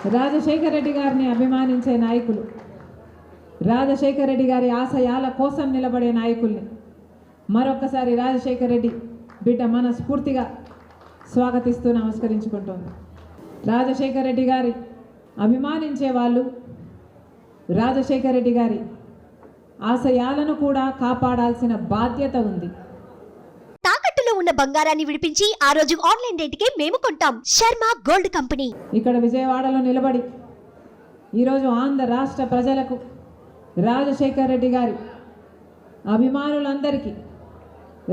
రాజశేఖర రెడ్డి గారిని అభిమానించే నాయకులు, రాజశేఖర రెడ్డి గారి ఆశయాల కోసం నిలబడే నాయకుల్ని మరొక్కసారి రాజశేఖర రెడ్డి బిడ్డ మనస్ఫూర్తిగా స్వాగతిస్తూ నమస్కరించుకుంటోంది. రాజశేఖర రెడ్డి గారి అభిమానించే వాళ్ళు రాజశేఖర రెడ్డి గారి ఆశయాలను కూడా కాపాడాల్సిన బాధ్యత ఉంది. తాకట్టులో ఉన్న బంగారాన్ని విడిపించి ఆ రోజు ఆన్లైన్ రేటుకే మేము కొంటాం. Sharma gold company. ఇక్కడ విజయవాడలో నిలబడి ఈరోజు ఆంధ్ర రాష్ట్ర ప్రజలకు రాజశేఖర రెడ్డి గారి అభిమానులందరికీ,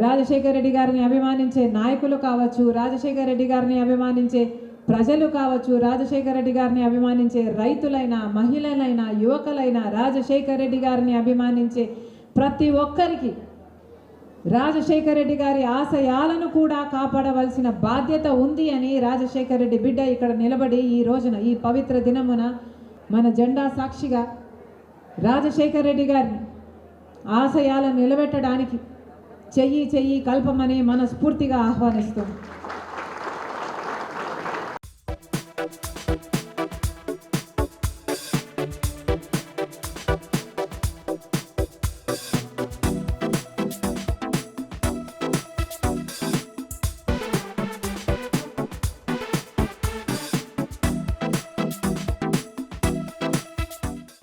రాజశేఖర రెడ్డి గారిని అభిమానించే నాయకులు కావచ్చు, రాజశేఖర రెడ్డి గారిని అభిమానించే ప్రజలు కావచ్చు, రాజశేఖర రెడ్డి గారిని అభిమానించే రైతులైనా, మహిళలైనా, యువకులైనా, రాజశేఖర రెడ్డి గారిని అభిమానించే ప్రతి ఒక్కరికి రాజశేఖర రెడ్డి గారి ఆశయాలను కూడా కాపాడవలసిన బాధ్యత ఉంది అని రాజశేఖర రెడ్డి బిడ్డ ఇక్కడ నిలబడి ఈ రోజున, ఈ పవిత్ర దినమున మన జెండా సాక్షిగా రాజశేఖర రెడ్డి గారిని ఆశయాలను నిలబెట్టడానికి చెయ్యి కల్పమని మనస్ఫూర్తిగా ఆహ్వానిస్తుంది.